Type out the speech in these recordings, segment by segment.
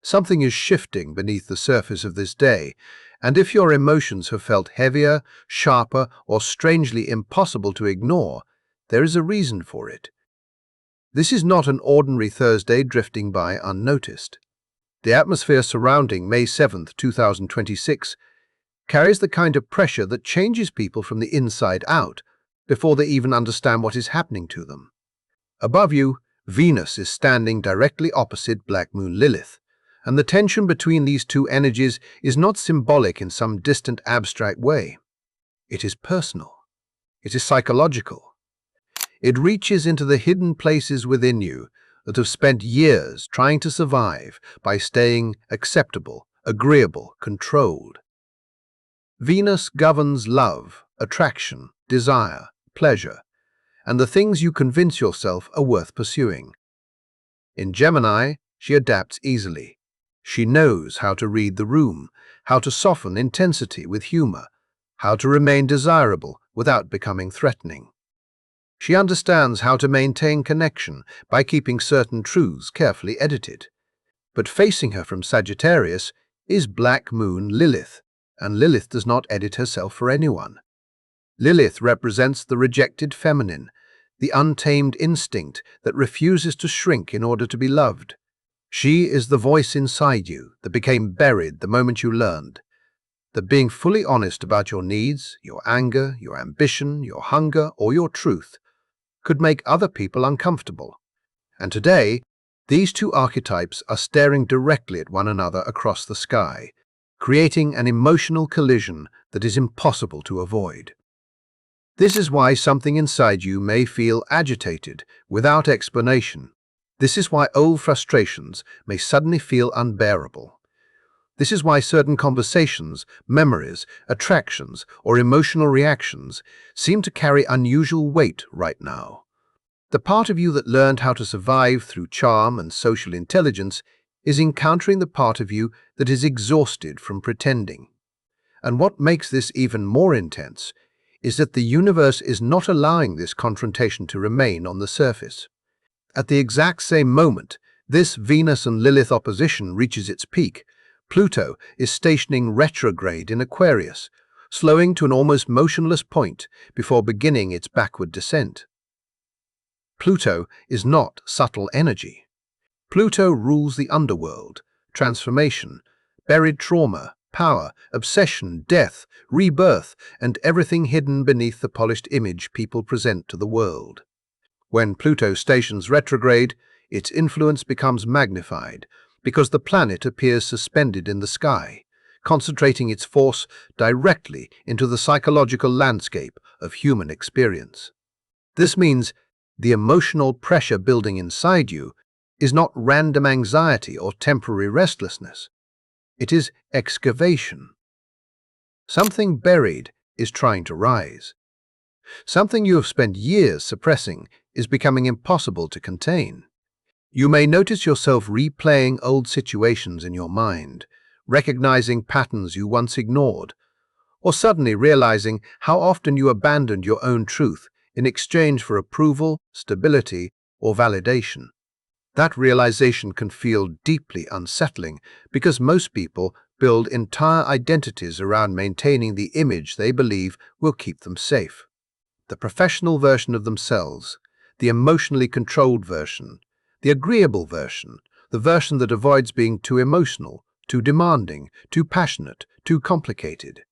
Something is shifting beneath the surface of this day, and if your emotions have felt heavier, sharper, or strangely impossible to ignore, there is a reason for it. This is not an ordinary Thursday drifting by unnoticed. The atmosphere surrounding May 7th, 2026, carries the kind of pressure that changes people from the inside out before they even understand what is happening to them. Above you, Venus is standing directly opposite Black Moon Lilith, and the tension between these two energies is not symbolic in some distant abstract way. It is personal. It is psychological. It reaches into the hidden places within you that have spent years trying to survive by staying acceptable, agreeable, controlled. Venus governs love, attraction, desire, pleasure, and the things you convince yourself are worth pursuing. In Gemini, she adapts easily. She knows how to read the room, how to soften intensity with humor, how to remain desirable without becoming threatening. She understands how to maintain connection by keeping certain truths carefully edited. But facing her from Sagittarius is Black Moon Lilith, and Lilith does not edit herself for anyone. Lilith represents the rejected feminine, the untamed instinct that refuses to shrink in order to be loved. She is the voice inside you that became buried the moment you learned that being fully honest about your needs, your anger, your ambition, your hunger, or your truth could make other people uncomfortable. And today, these two archetypes are staring directly at one another across the sky, creating an emotional collision that is impossible to avoid. This is why something inside you may feel agitated without explanation. This is why old frustrations may suddenly feel unbearable. This is why certain conversations, memories, attractions, or emotional reactions seem to carry unusual weight right now. The part of you that learned how to survive through charm and social intelligence is encountering the part of you that is exhausted from pretending. And what makes this even more intense is that the universe is not allowing this confrontation to remain on the surface. At the exact same moment this Venus and Lilith opposition reaches its peak, Pluto is stationing retrograde in Aquarius, slowing to an almost motionless point before beginning its backward descent. Pluto is not subtle energy. Pluto rules the underworld, transformation, buried trauma, power, obsession, death, rebirth, and everything hidden beneath the polished image people present to the world. When Pluto stations retrograde, its influence becomes magnified because the planet appears suspended in the sky, concentrating its force directly into the psychological landscape of human experience. This means the emotional pressure building inside you is not random anxiety or temporary restlessness. It is excavation. Something buried is trying to rise. Something you have spent years suppressing is becoming impossible to contain. You may notice yourself replaying old situations in your mind, recognizing patterns you once ignored, or suddenly realizing how often you abandoned your own truth in exchange for approval, stability, or validation. That realization can feel deeply unsettling because most people build entire identities around maintaining the image they believe will keep them safe. The professional version of themselves, the emotionally controlled version, the agreeable version, the version that avoids being too emotional, too demanding, too passionate, too complicated.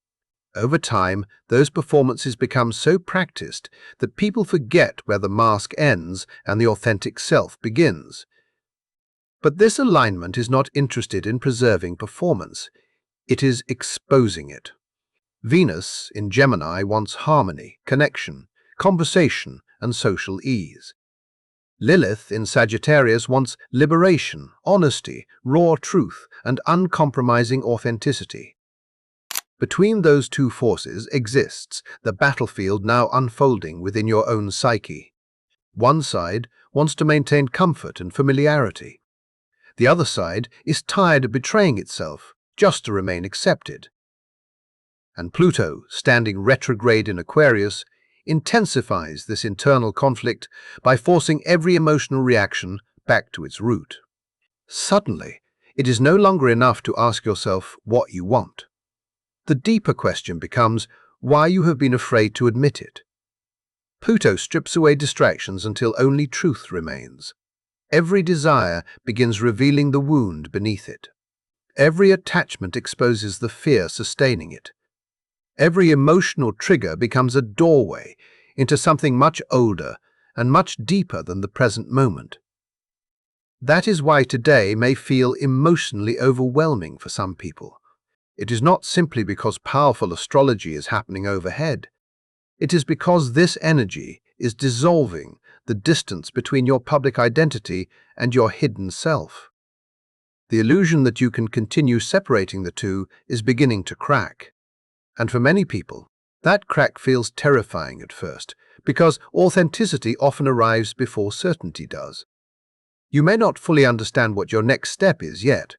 Over time, those performances become so practiced that people forget where the mask ends and the authentic self begins. But this alignment is not interested in preserving performance. It is exposing it. Venus in Gemini wants harmony, connection, conversation, and social ease. Lilith in Sagittarius wants liberation, honesty, raw truth, and uncompromising authenticity. Between those two forces exists the battlefield now unfolding within your own psyche. One side wants to maintain comfort and familiarity. The other side is tired of betraying itself just to remain accepted. And Pluto, standing retrograde in Aquarius, intensifies this internal conflict by forcing every emotional reaction back to its root. Suddenly, It is no longer enough to ask yourself what you want. The deeper question becomes why you have been afraid to admit it. Pluto strips away distractions until only truth remains. Every desire begins revealing the wound beneath it. Every attachment exposes the fear sustaining it. Every emotional trigger becomes a doorway into something much older and much deeper than the present moment. That is why today may feel emotionally overwhelming for some people. It is not simply because powerful astrology is happening overhead. It is because this energy is dissolving the distance between your public identity and your hidden self. The illusion that you can continue separating the two is beginning to crack. And for many people, that crack feels terrifying at first, because authenticity often arrives before certainty does. You may not fully understand what your next step is yet.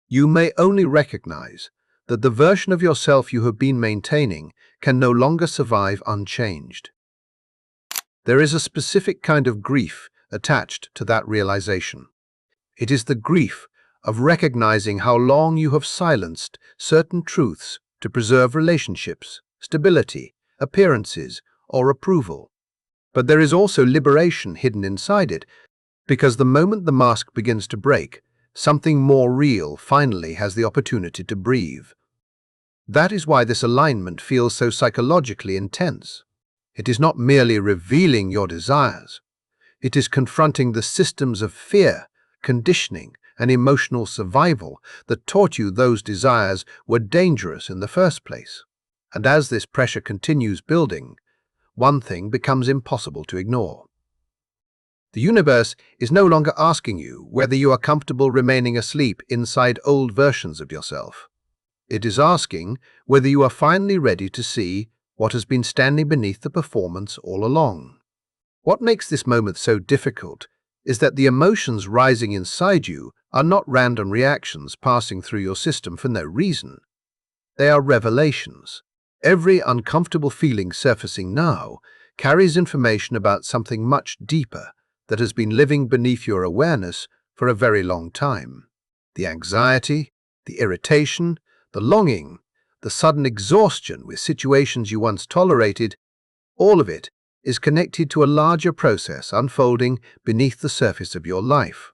You may only recognize that the version of yourself you have been maintaining can no longer survive unchanged. There is a specific kind of grief attached to that realization. It is the grief of recognizing how long you have silenced certain truths to preserve relationships, stability, appearances, or approval. But there is also liberation hidden inside it, because the moment the mask begins to break, something more real finally has the opportunity to breathe. That is why this alignment feels so psychologically intense. It is not merely revealing your desires. It is confronting the systems of fear, conditioning, and emotional survival that taught you those desires were dangerous in the first place. And as this pressure continues building, one thing becomes impossible to ignore. The universe is no longer asking you whether you are comfortable remaining asleep inside old versions of yourself. It is asking whether you are finally ready to see what has been standing beneath the performance all along. What makes this moment so difficult is that the emotions rising inside you are not random reactions passing through your system for no reason. They are revelations. Every uncomfortable feeling surfacing now carries information about something much deeper that has been living beneath your awareness for a very long time. The anxiety, the irritation, the longing, the sudden exhaustion with situations you once tolerated, all of it is connected to a larger process unfolding beneath the surface of your life.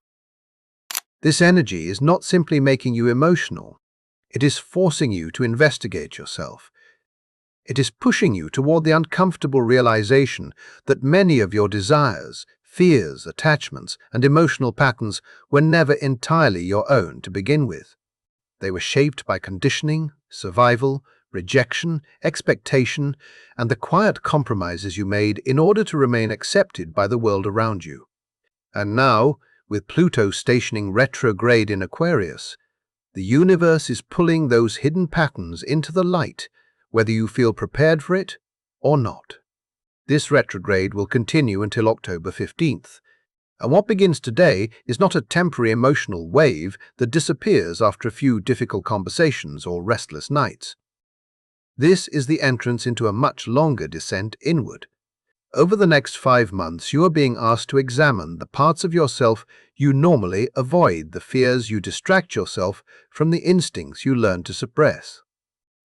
This energy is not simply making you emotional. It is forcing you to investigate yourself. It is pushing you toward the uncomfortable realization that many of your desires, fears, attachments, and emotional patterns were never entirely your own to begin with. They were shaped by conditioning, survival, rejection, expectation, and the quiet compromises you made in order to remain accepted by the world around you. And now, with Pluto stationing retrograde in Aquarius, the universe is pulling those hidden patterns into the light, whether you feel prepared for it or not. This retrograde will continue until October 15th, and what begins today is not a temporary emotional wave that disappears after a few difficult conversations or restless nights. This is the entrance into a much longer descent inward. Over the next 5 months, you are being asked to examine the parts of yourself you normally avoid, the fears you distract yourself from, the instincts you learn to suppress,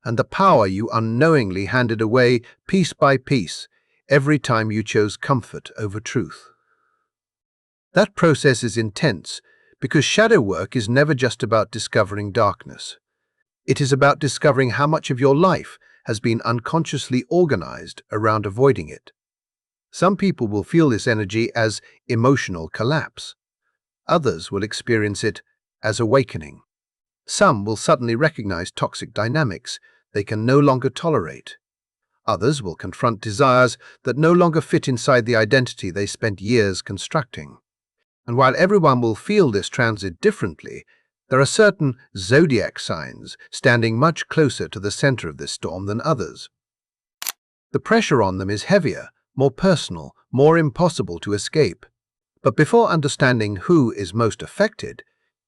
and the power you unknowingly handed away piece by piece every time you chose comfort over truth. That process is intense because shadow work is never just about discovering darkness. It is about discovering how much of your life has been unconsciously organized around avoiding it. Some people will feel this energy as emotional collapse. Others will experience it as awakening. Some will suddenly recognize toxic dynamics they can no longer tolerate. Others will confront desires that no longer fit inside the identity they spent years constructing. And while everyone will feel this transit differently, there are certain zodiac signs standing much closer to the center of this storm than others. The pressure on them is heavier, more personal, more impossible to escape. But before understanding who is most affected,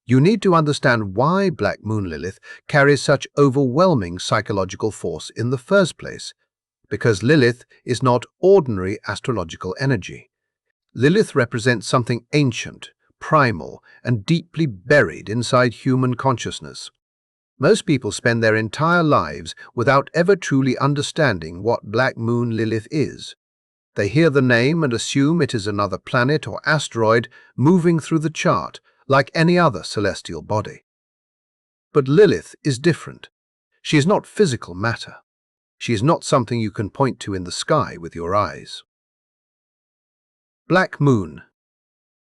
you need to understand why Black Moon Lilith carries such overwhelming psychological force in the first place. Because Lilith is not ordinary astrological energy. Lilith represents something ancient, primal, and deeply buried inside human consciousness. Most people spend their entire lives without ever truly understanding what Black Moon Lilith is. They hear the name and assume it is another planet or asteroid moving through the chart, like any other celestial body. But Lilith is different. She is not physical matter. She is not something you can point to in the sky with your eyes. Black Moon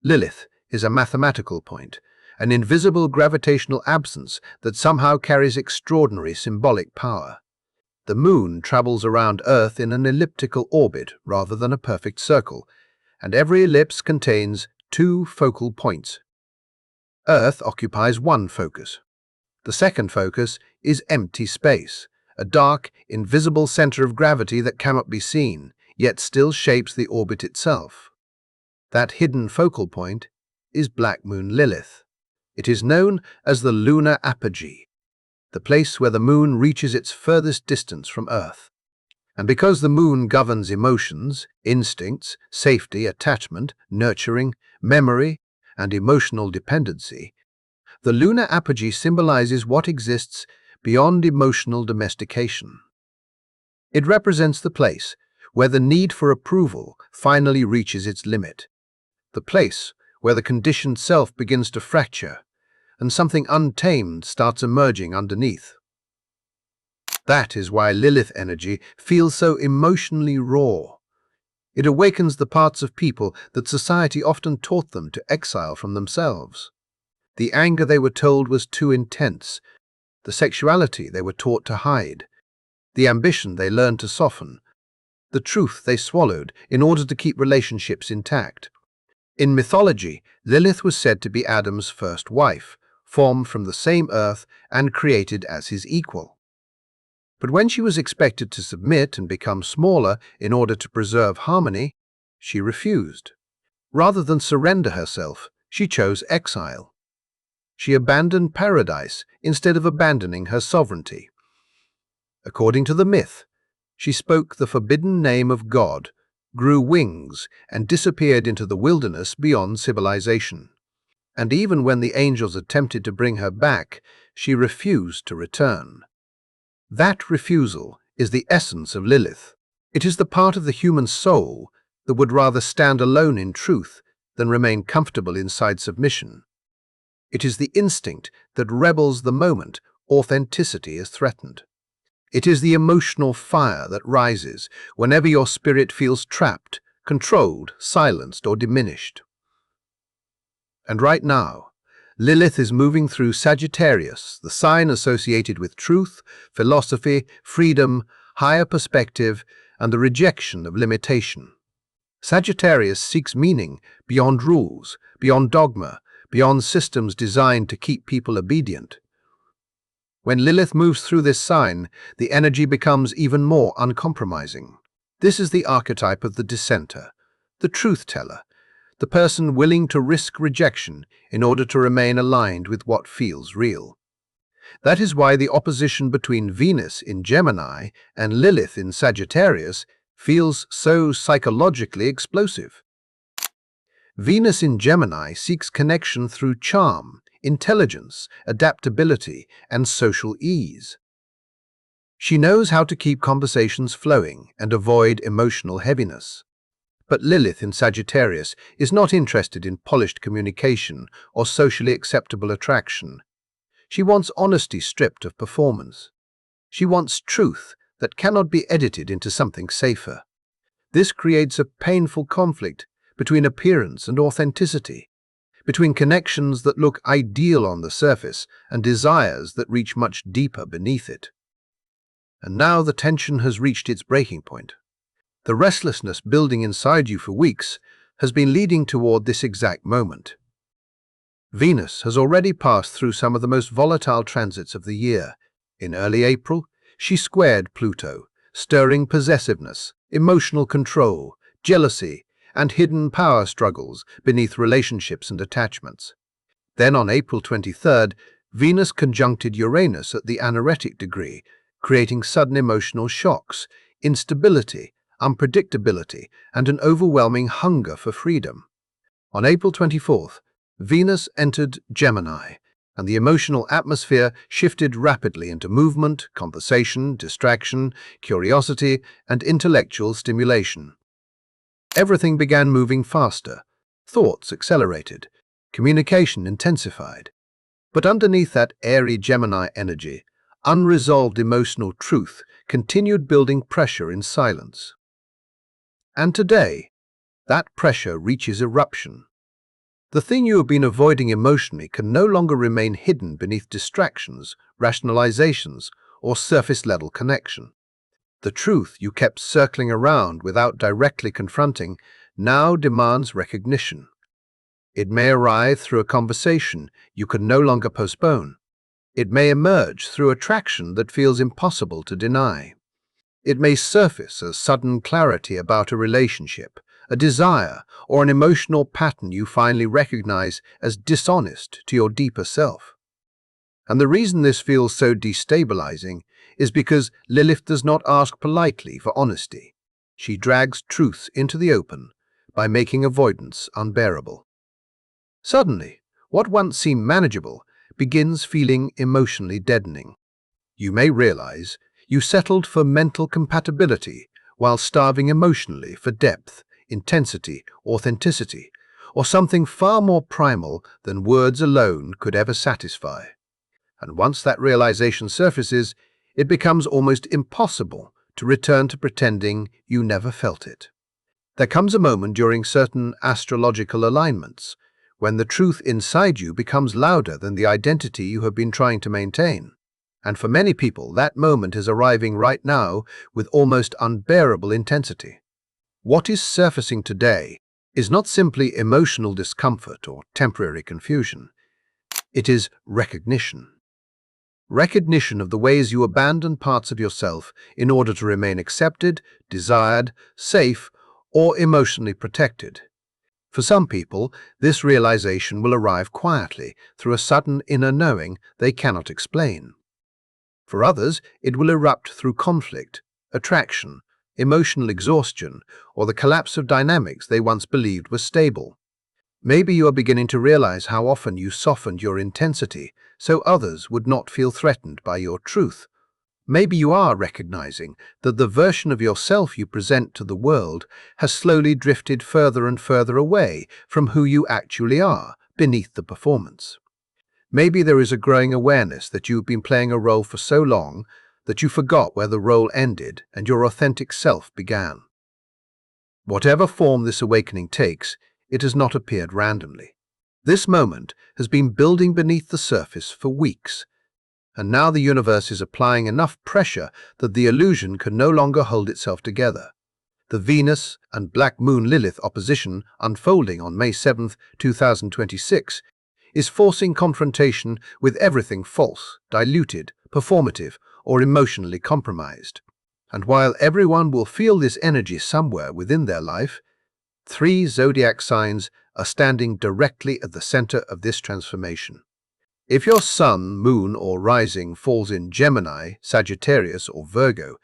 Lilith is a mathematical point, an invisible gravitational absence that somehow carries extraordinary symbolic power. The moon travels around Earth in an elliptical orbit rather than a perfect circle, and every ellipse contains two focal points. Earth occupies one focus. The second focus is empty space, a dark, invisible center of gravity that cannot be seen, yet still shapes the orbit itself. That hidden focal point is Black Moon Lilith. It is known as the lunar apogee, the place where the moon reaches its furthest distance from Earth. And because the moon governs emotions, instincts, safety, attachment, nurturing, memory, and emotional dependency, the lunar apogee symbolizes what exists beyond emotional domestication. It represents the place where the need for approval finally reaches its limit, the place where the conditioned self begins to fracture and something untamed starts emerging underneath. That is why Lilith energy feels so emotionally raw. It awakens the parts of people that society often taught them to exile from themselves. The anger they were told was too intense, the sexuality they were taught to hide, the ambition they learned to soften, the truth they swallowed in order to keep relationships intact. In mythology, Lilith was said to be Adam's first wife, formed from the same earth and created as his equal. But when she was expected to submit and become smaller in order to preserve harmony, she refused. Rather than surrender herself, she chose exile. She abandoned paradise instead of abandoning her sovereignty. According to the myth, she spoke the forbidden name of God, grew wings, and disappeared into the wilderness beyond civilization. And even when the angels attempted to bring her back, she refused to return. That refusal is the essence of Lilith. It is the part of the human soul that would rather stand alone in truth than remain comfortable inside submission. It is the instinct that rebels the moment authenticity is threatened. It is the emotional fire that rises whenever your spirit feels trapped, controlled, silenced, or diminished. And right now, Lilith is moving through Sagittarius, the sign associated with truth, philosophy, freedom, higher perspective, and the rejection of limitation. Sagittarius seeks meaning beyond rules, beyond dogma, beyond systems designed to keep people obedient. When Lilith moves through this sign, the energy becomes even more uncompromising. This is the archetype of the dissenter, the truth-teller, the person willing to risk rejection in order to remain aligned with what feels real. That is why the opposition between Venus in Gemini and Lilith in Sagittarius feels so psychologically explosive. Venus in Gemini seeks connection through charm, intelligence, adaptability, and social ease. She knows how to keep conversations flowing and avoid emotional heaviness. But Lilith in Sagittarius is not interested in polished communication or socially acceptable attraction. She wants honesty stripped of performance. She wants truth that cannot be edited into something safer. This creates a painful conflict between appearance and authenticity, between connections that look ideal on the surface and desires that reach much deeper beneath it. And now the tension has reached its breaking point. The restlessness building inside you for weeks has been leading toward this exact moment. Venus has already passed through some of the most volatile transits of the year. In early April, she squared Pluto, stirring possessiveness, emotional control, jealousy, and hidden power struggles beneath relationships and attachments. Then on April 23rd, Venus conjuncted Uranus at the anaretic degree, creating sudden emotional shocks, instability, unpredictability, and an overwhelming hunger for freedom. On April 24th, Venus entered Gemini, and the emotional atmosphere shifted rapidly into movement, conversation, distraction, curiosity, and intellectual stimulation. Everything began moving faster. Thoughts accelerated. Communication intensified. But underneath that airy Gemini energy, unresolved emotional truth continued building pressure in silence. And today, that pressure reaches eruption. The thing you have been avoiding emotionally can no longer remain hidden beneath distractions, rationalizations, or surface-level connection. The truth you kept circling around without directly confronting now demands recognition. It may arrive through a conversation you can no longer postpone. It may emerge through attraction that feels impossible to deny. It may surface as sudden clarity about a relationship, a desire, or an emotional pattern you finally recognize as dishonest to your deeper self. And the reason this feels so destabilizing is because Lilith does not ask politely for honesty. She drags truth into the open by making avoidance unbearable. Suddenly, what once seemed manageable begins feeling emotionally deadening. You may realize you settled for mental compatibility while starving emotionally for depth, intensity, authenticity, or something far more primal than words alone could ever satisfy. And once that realization surfaces, it becomes almost impossible to return to pretending you never felt it. There comes a moment during certain astrological alignments when the truth inside you becomes louder than the identity you have been trying to maintain. And for many people, that moment is arriving right now with almost unbearable intensity. What is surfacing today is not simply emotional discomfort or temporary confusion. It is recognition. Recognition of the ways you abandon parts of yourself in order to remain accepted, desired, safe, or emotionally protected. For some people, this realization will arrive quietly through a sudden inner knowing they cannot explain. For others, it will erupt through conflict, attraction, emotional exhaustion, or the collapse of dynamics they once believed were stable. Maybe you are beginning to realize how often you softened your intensity so others would not feel threatened by your truth. Maybe you are recognizing that the version of yourself you present to the world has slowly drifted further and further away from who you actually are beneath the performance. Maybe there is a growing awareness that you've been playing a role for so long that you forgot where the role ended and your authentic self began. Whatever form this awakening takes, it has not appeared randomly. This moment has been building beneath the surface for weeks, and now the universe is applying enough pressure that the illusion can no longer hold itself together. The Venus and Black Moon Lilith opposition unfolding on May 7, 2026, is forcing confrontation with everything false, diluted, performative, or emotionally compromised. And while everyone will feel this energy somewhere within their life, 3 zodiac signs are standing directly at the center of this transformation. If your sun, moon, or rising falls in Gemini, Sagittarius, or Virgo,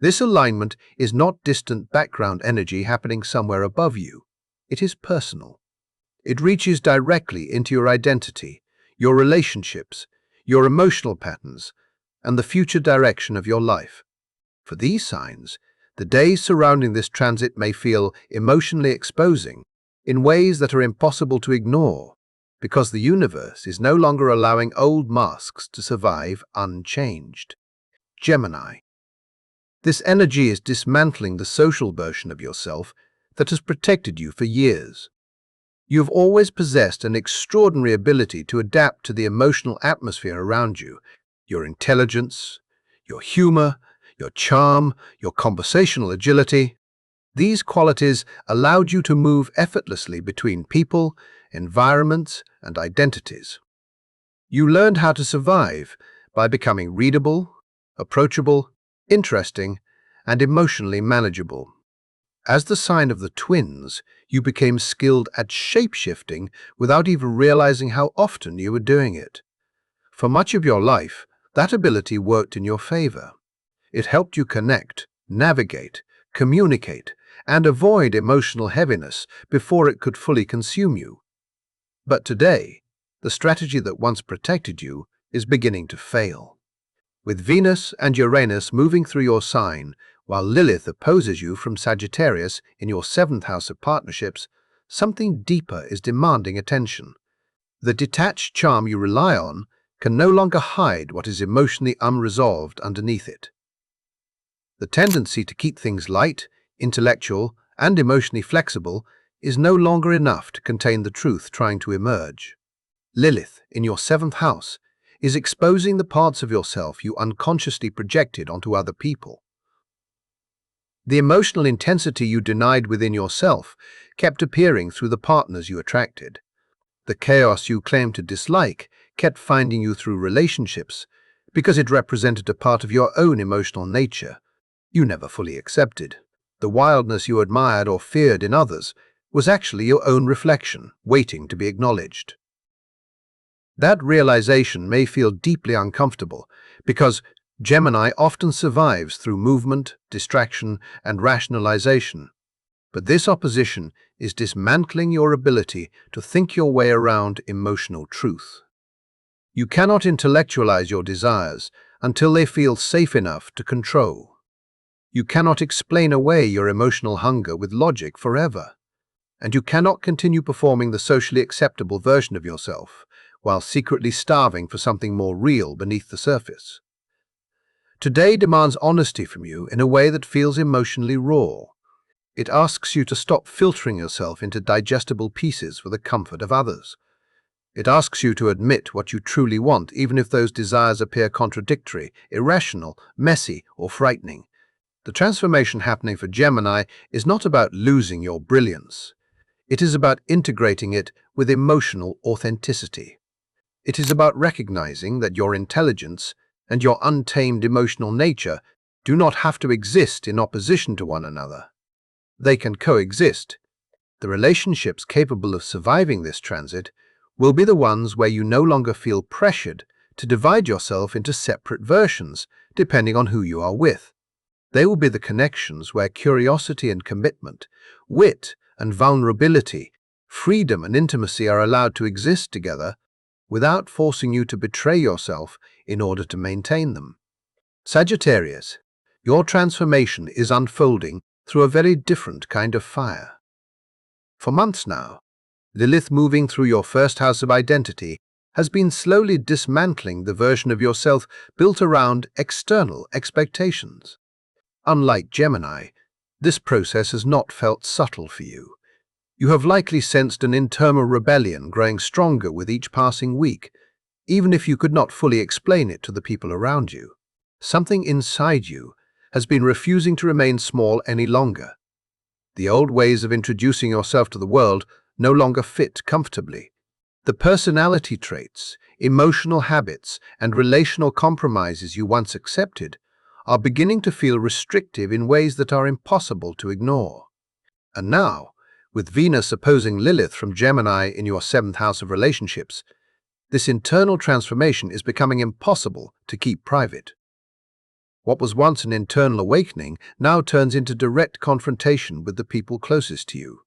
this alignment is not distant background energy happening somewhere above you. It is personal. It reaches directly into your identity, your relationships, your emotional patterns, and the future direction of your life. For these signs, the days surrounding this transit may feel emotionally exposing in ways that are impossible to ignore, because the universe is no longer allowing old masks to survive unchanged. Gemini. This energy is dismantling the social version of yourself that has protected you for years. You have always possessed an extraordinary ability to adapt to the emotional atmosphere around you. Your intelligence, your humor, your charm, your conversational agility. These qualities allowed you to move effortlessly between people, environments, and identities. You learned how to survive by becoming readable, approachable, interesting, and emotionally manageable. As the sign of the twins, you became skilled at shape-shifting without even realizing how often you were doing it. For much of your life, that ability worked in your favor. It helped you connect, navigate, communicate, and avoid emotional heaviness before it could fully consume you. But today, the strategy that once protected you is beginning to fail. With Venus and Uranus moving through your sign, while Lilith opposes you from Sagittarius in your seventh house of partnerships, something deeper is demanding attention. The detached charm you rely on can no longer hide what is emotionally unresolved underneath it. The tendency to keep things light, intellectual, and emotionally flexible is no longer enough to contain the truth trying to emerge. Lilith, in your seventh house, is exposing the parts of yourself you unconsciously projected onto other people. The emotional intensity you denied within yourself kept appearing through the partners you attracted. The chaos you claimed to dislike kept finding you through relationships because it represented a part of your own emotional nature you never fully accepted. The wildness you admired or feared in others was actually your own reflection, waiting to be acknowledged. That realization may feel deeply uncomfortable because Gemini often survives through movement, distraction, and rationalization. But this opposition is dismantling your ability to think your way around emotional truth. You cannot intellectualize your desires until they feel safe enough to control. You cannot explain away your emotional hunger with logic forever. And you cannot continue performing the socially acceptable version of yourself while secretly starving for something more real beneath the surface. Today demands honesty from you in a way that feels emotionally raw. It asks you to stop filtering yourself into digestible pieces for the comfort of others. It asks you to admit what you truly want, even if those desires appear contradictory, irrational, messy, or frightening. The transformation happening for Gemini is not about losing your brilliance. It is about integrating it with emotional authenticity. It is about recognizing that your intelligence and your untamed emotional nature do not have to exist in opposition to one another. They can coexist. The relationships capable of surviving this transit will be the ones where you no longer feel pressured to divide yourself into separate versions, depending on who you are with. They will be the connections where curiosity and commitment, wit and vulnerability, freedom and intimacy are allowed to exist together without forcing you to betray yourself in order to maintain them. Sagittarius, your transformation is unfolding through a very different kind of fire. For months now, Lilith, moving through your first house of identity, has been slowly dismantling the version of yourself built around external expectations. Unlike Gemini, this process has not felt subtle for you. You have likely sensed an internal rebellion growing stronger with each passing week, even if you could not fully explain it to the people around you. Something inside you has been refusing to remain small any longer. The old ways of introducing yourself to the world no longer fit comfortably. The personality traits, emotional habits, and relational compromises you once accepted are beginning to feel restrictive in ways that are impossible to ignore. And now, with Venus opposing Lilith from Gemini in your seventh house of relationships, this internal transformation is becoming impossible to keep private. What was once an internal awakening now turns into direct confrontation with the people closest to you.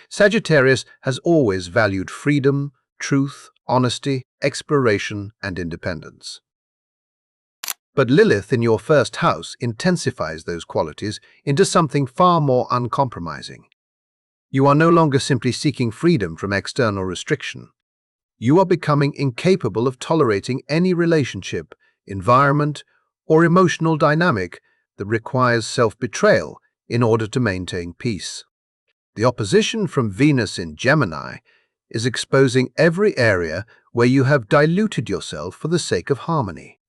Sagittarius has always valued freedom, truth, honesty, exploration, and independence. But Lilith in your first house intensifies those qualities into something far more uncompromising. You are no longer simply seeking freedom from external restriction. You are becoming incapable of tolerating any relationship, environment, or emotional dynamic that requires self-betrayal in order to maintain peace. The opposition from Venus in Gemini is exposing every area where you have diluted yourself for the sake of harmony.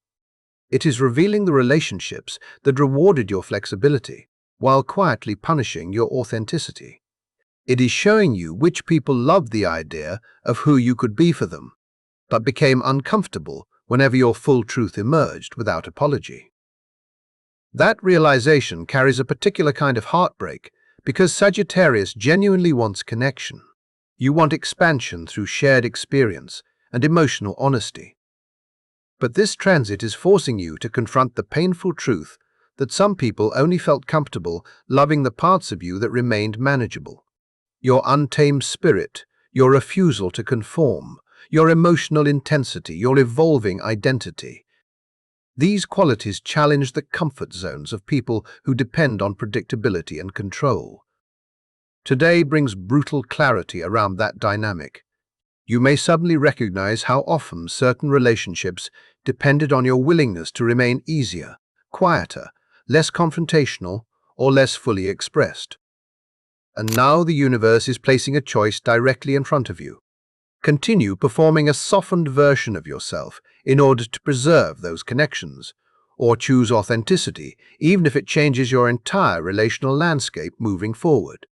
It is revealing the relationships that rewarded your flexibility while quietly punishing your authenticity. It is showing you which people loved the idea of who you could be for them, but became uncomfortable whenever your full truth emerged without apology. That realization carries a particular kind of heartbreak because Sagittarius genuinely wants connection. You want expansion through shared experience and emotional honesty. But this transit is forcing you to confront the painful truth that some people only felt comfortable loving the parts of you that remained manageable. Your untamed spirit, your refusal to conform, your emotional intensity, your evolving identity. These qualities challenge the comfort zones of people who depend on predictability and control. Today brings brutal clarity around that dynamic. You may suddenly recognize how often certain relationships depended on your willingness to remain easier, quieter, less confrontational, or less fully expressed. And now the universe is placing a choice directly in front of you. Continue performing a softened version of yourself in order to preserve those connections, or choose authenticity, even if it changes your entire relational landscape moving forward.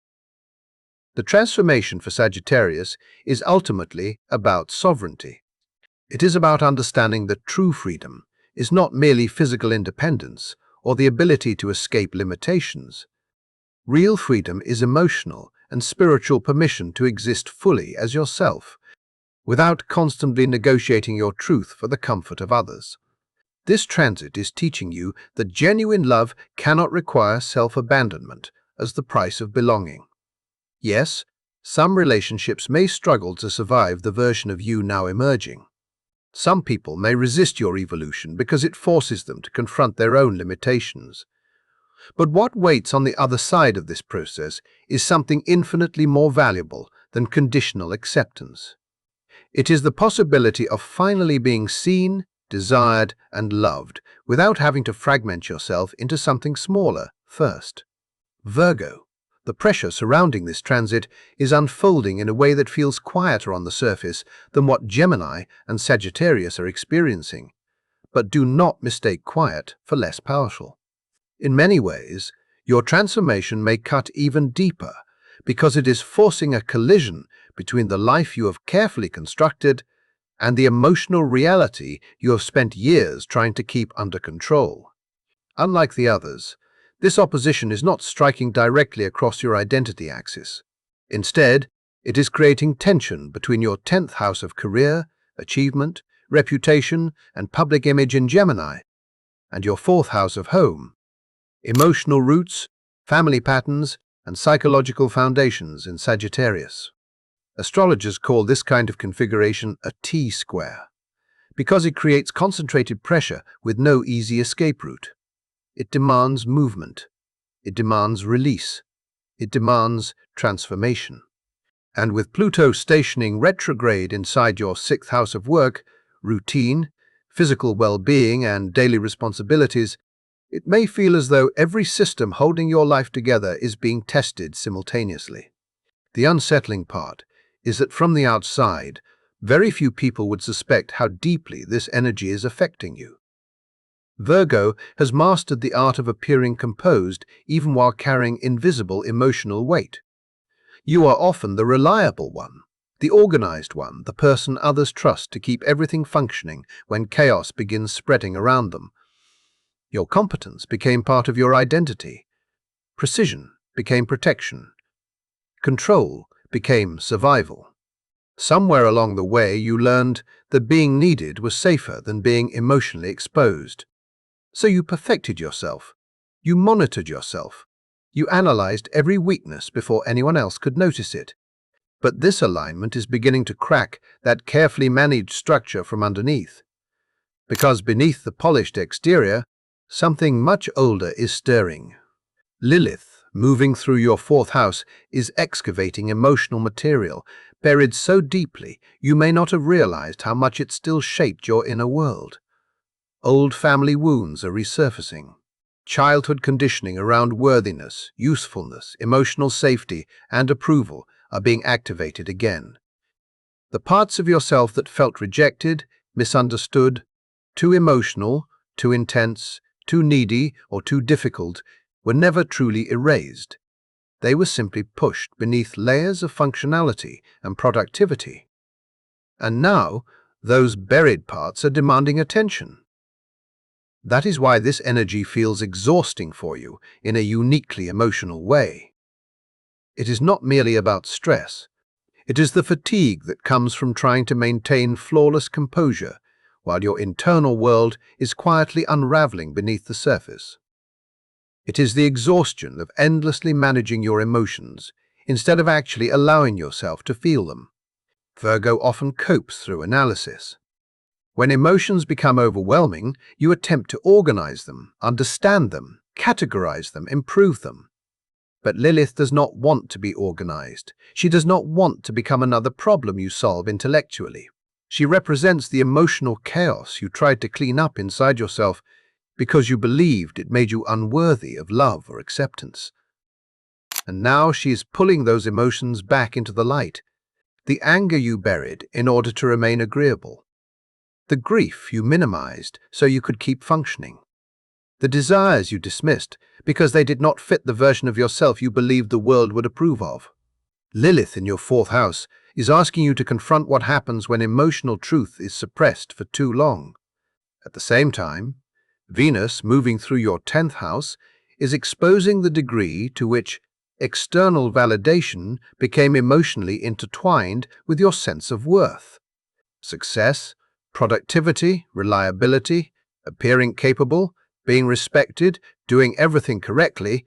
The transformation for Sagittarius is ultimately about sovereignty. It is about understanding that true freedom is not merely physical independence or the ability to escape limitations. Real freedom is emotional and spiritual permission to exist fully as yourself, without constantly negotiating your truth for the comfort of others. This transit is teaching you that genuine love cannot require self-abandonment as the price of belonging. Yes, some relationships may struggle to survive the version of you now emerging. Some people may resist your evolution because it forces them to confront their own limitations. But what waits on the other side of this process is something infinitely more valuable than conditional acceptance. It is the possibility of finally being seen, desired, and loved without having to fragment yourself into something smaller first. Virgo. The pressure surrounding this transit is unfolding in a way that feels quieter on the surface than what Gemini and Sagittarius are experiencing. But do not mistake quiet for less powerful. In many ways, your transformation may cut even deeper because it is forcing a collision between the life you have carefully constructed and the emotional reality you have spent years trying to keep under control. Unlike the others, this opposition is not striking directly across your identity axis. Instead, it is creating tension between your 10th house of career, achievement, reputation, and public image in Gemini, and your 4th house of home, emotional roots, family patterns, and psychological foundations in Sagittarius. Astrologers call this kind of configuration a T-square, because it creates concentrated pressure with no easy escape route. It demands movement. It demands release. It demands transformation. And with Pluto stationing retrograde inside your 6th house of work, routine, physical well-being, and daily responsibilities, it may feel as though every system holding your life together is being tested simultaneously. The unsettling part is that from the outside, very few people would suspect how deeply this energy is affecting you. Virgo has mastered the art of appearing composed even while carrying invisible emotional weight. You are often the reliable one, the organized one, the person others trust to keep everything functioning when chaos begins spreading around them. Your competence became part of your identity. Precision became protection. Control became survival. Somewhere along the way, you learned that being needed was safer than being emotionally exposed. So you perfected yourself. You monitored yourself. You analyzed every weakness before anyone else could notice it. But this alignment is beginning to crack that carefully managed structure from underneath. Because beneath the polished exterior, something much older is stirring. Lilith, moving through your 4th house, is excavating emotional material, buried so deeply you may not have realized how much it still shaped your inner world. Old family wounds are resurfacing. Childhood conditioning around worthiness, usefulness, emotional safety, and approval are being activated again. The parts of yourself that felt rejected, misunderstood, too emotional, too intense, too needy, or too difficult were never truly erased. They were simply pushed beneath layers of functionality and productivity. And now, those buried parts are demanding attention. That is why this energy feels exhausting for you in a uniquely emotional way. It is not merely about stress. It is the fatigue that comes from trying to maintain flawless composure while your internal world is quietly unraveling beneath the surface. It is the exhaustion of endlessly managing your emotions instead of actually allowing yourself to feel them. Virgo often copes through analysis. When emotions become overwhelming, you attempt to organize them, understand them, categorize them, improve them. But Lilith does not want to be organized. She does not want to become another problem you solve intellectually. She represents the emotional chaos you tried to clean up inside yourself because you believed it made you unworthy of love or acceptance. And now she is pulling those emotions back into the light. The anger you buried in order to remain agreeable. The grief you minimized so you could keep functioning. The desires you dismissed because they did not fit the version of yourself you believed the world would approve of. Lilith in your fourth house is asking you to confront what happens when emotional truth is suppressed for too long. At the same time, Venus, moving through your 10th house, is exposing the degree to which external validation became emotionally intertwined with your sense of worth. Success, productivity, reliability, appearing capable, being respected, doing everything correctly,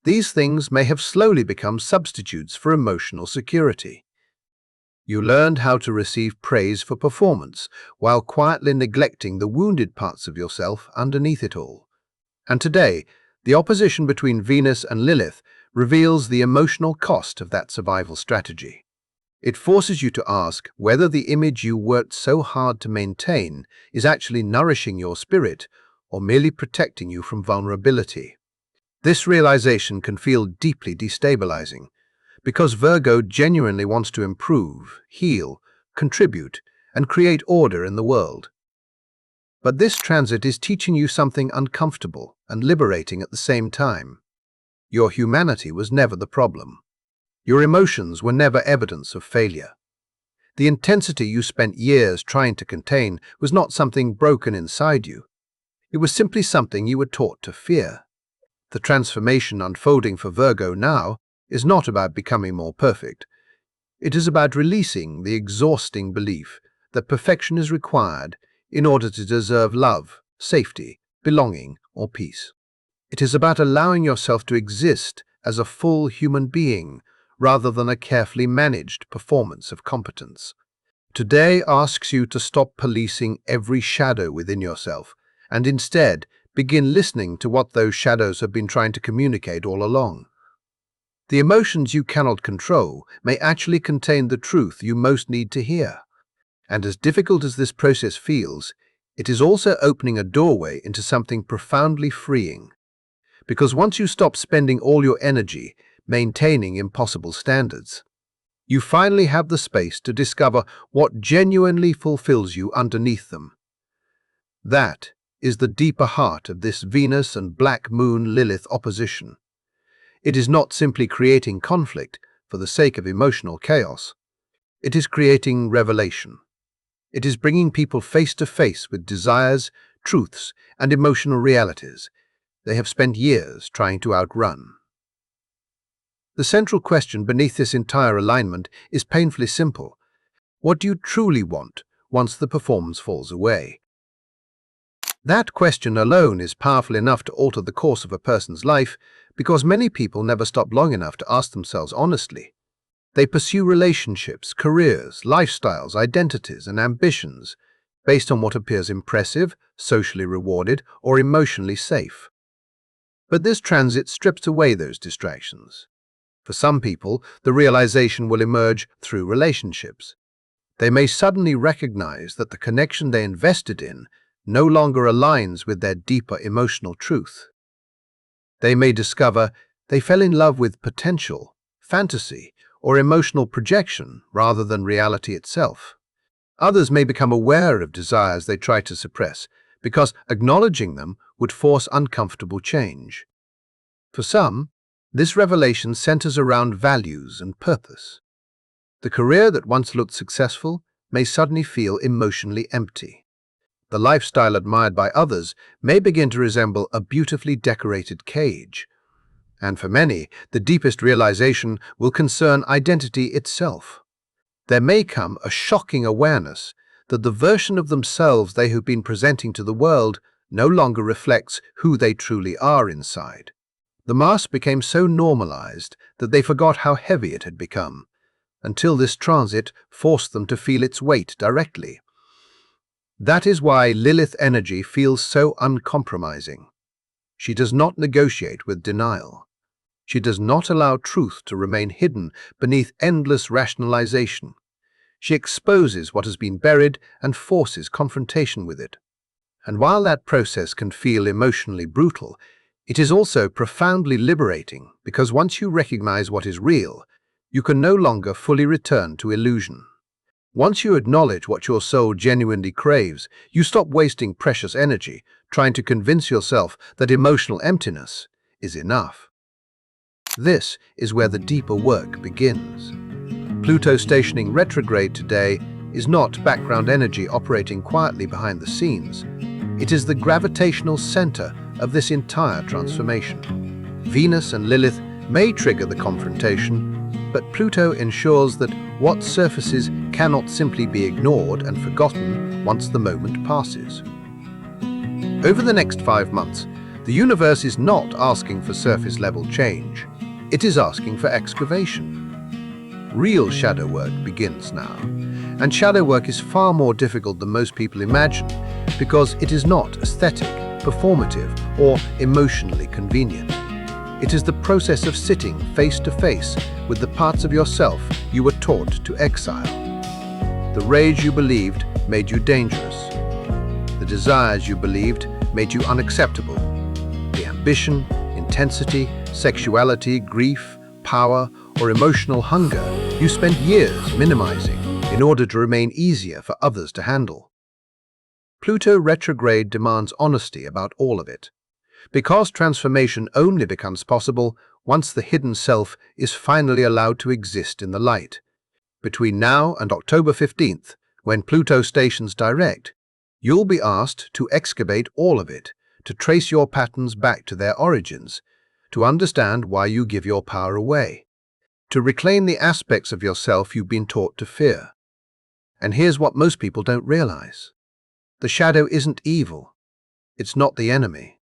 these things may have slowly become substitutes for emotional security. You learned how to receive praise for performance while quietly neglecting the wounded parts of yourself underneath it all. And today, the opposition between Venus and Lilith reveals the emotional cost of that survival strategy. It forces you to ask whether the image you worked so hard to maintain is actually nourishing your spirit or merely protecting you from vulnerability. This realization can feel deeply destabilizing, because Virgo genuinely wants to improve, heal, contribute, and create order in the world. But this transit is teaching you something uncomfortable and liberating at the same time. Your humanity was never the problem. Your emotions were never evidence of failure. The intensity you spent years trying to contain was not something broken inside you. It was simply something you were taught to fear. The transformation unfolding for Virgo now is not about becoming more perfect. It is about releasing the exhausting belief that perfection is required in order to deserve love, safety, belonging, or peace. It is about allowing yourself to exist as a full human being rather than a carefully managed performance of competence. Today asks you to stop policing every shadow within yourself and instead begin listening to what those shadows have been trying to communicate all along. The emotions you cannot control may actually contain the truth you most need to hear. And as difficult as this process feels, it is also opening a doorway into something profoundly freeing. Because once you stop spending all your energy maintaining impossible standards, you finally have the space to discover what genuinely fulfills you underneath them. That is the deeper heart of this Venus and Black Moon Lilith opposition. It is not simply creating conflict for the sake of emotional chaos. It is creating revelation. It is bringing people face to face with desires, truths, and emotional realities they have spent years trying to outrun. The central question beneath this entire alignment is painfully simple. What do you truly want once the performance falls away? That question alone is powerful enough to alter the course of a person's life because many people never stop long enough to ask themselves honestly. They pursue relationships, careers, lifestyles, identities, and ambitions based on what appears impressive, socially rewarded, or emotionally safe. But this transit strips away those distractions. For some people, the realization will emerge through relationships. They may suddenly recognize that the connection they invested in no longer aligns with their deeper emotional truth. They may discover they fell in love with potential, fantasy, or emotional projection rather than reality itself. Others may become aware of desires they try to suppress because acknowledging them would force uncomfortable change. For some, this revelation centers around values and purpose. The career that once looked successful may suddenly feel emotionally empty. The lifestyle admired by others may begin to resemble a beautifully decorated cage. And for many, the deepest realization will concern identity itself. There may come a shocking awareness that the version of themselves they have been presenting to the world no longer reflects who they truly are inside. The mask became so normalized that they forgot how heavy it had become, until this transit forced them to feel its weight directly. That is why Lilith energy feels so uncompromising. She does not negotiate with denial. She does not allow truth to remain hidden beneath endless rationalization. She exposes what has been buried and forces confrontation with it. And while that process can feel emotionally brutal, it is also profoundly liberating, because once you recognize what is real, you can no longer fully return to illusion. Once you acknowledge what your soul genuinely craves, you stop wasting precious energy trying to convince yourself that emotional emptiness is enough. This is where the deeper work begins. Pluto stationing retrograde today is not background energy operating quietly behind the scenes. It is the gravitational center of this entire transformation. Venus and Lilith may trigger the confrontation, but Pluto ensures that what surfaces cannot simply be ignored and forgotten once the moment passes. Over the next 5 months, the universe is not asking for surface-level change. It is asking for excavation. Real shadow work begins now, and shadow work is far more difficult than most people imagine because it is not aesthetic, performative, or emotionally convenient. It is the process of sitting face to face with the parts of yourself you were taught to exile. The rage you believed made you dangerous. The desires you believed made you unacceptable. The ambition, intensity, sexuality, grief, power, or emotional hunger you spent years minimizing in order to remain easier for others to handle. Pluto retrograde demands honesty about all of it, because transformation only becomes possible once the hidden self is finally allowed to exist in the light. Between now and October 15th, when Pluto stations direct, you'll be asked to excavate all of it, to trace your patterns back to their origins, to understand why you give your power away, to reclaim the aspects of yourself you've been taught to fear. And here's what most people don't realize. The shadow isn't evil. It's not the enemy.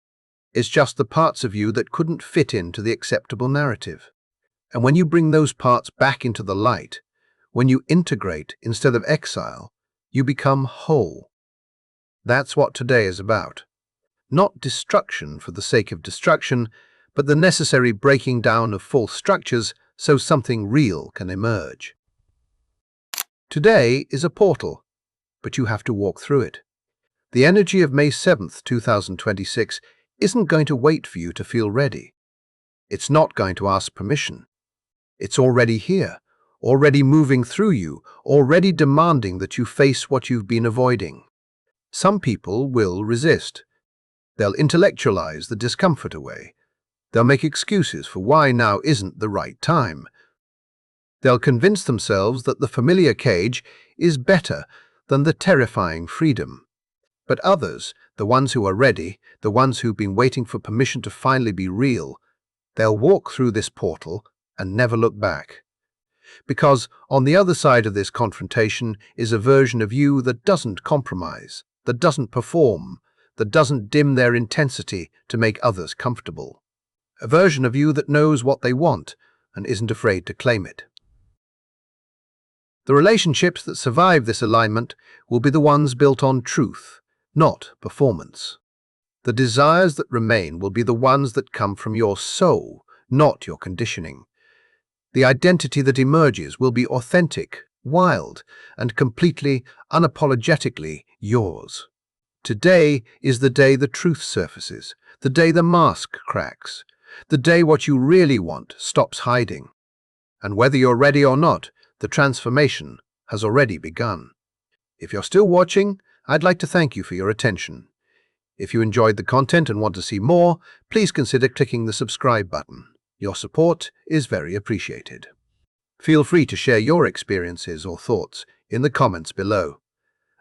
It's just the parts of you that couldn't fit into the acceptable narrative. And when you bring those parts back into the light, when you integrate instead of exile, you become whole. That's what today is about. Not destruction for the sake of destruction, but the necessary breaking down of false structures so something real can emerge. Today is a portal, but you have to walk through it. The energy of May 7th, 2026 isn't going to wait for you to feel ready. It's not going to ask permission. It's already here, already moving through you, already demanding that you face what you've been avoiding. Some people will resist. They'll intellectualize the discomfort away. They'll make excuses for why now isn't the right time. They'll convince themselves that the familiar cage is better than the terrifying freedom. But others, the ones who are ready, the ones who've been waiting for permission to finally be real, they'll walk through this portal and never look back. Because on the other side of this confrontation is a version of you that doesn't compromise, that doesn't perform, that doesn't dim their intensity to make others comfortable. A version of you that knows what they want and isn't afraid to claim it. The relationships that survive this alignment will be the ones built on truth, not performance. The desires that remain will be the ones that come from your soul, not your conditioning. The identity that emerges will be authentic, wild, and completely, unapologetically yours. Today is the day the truth surfaces, the day the mask cracks, the day what you really want stops hiding. And whether you're ready or not, the transformation has already begun. If you're still watching, I'd like to thank you for your attention. If you enjoyed the content and want to see more, please consider clicking the subscribe button. Your support is very appreciated. Feel free to share your experiences or thoughts in the comments below.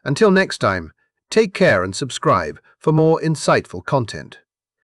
Until next time, take care and subscribe for more insightful content.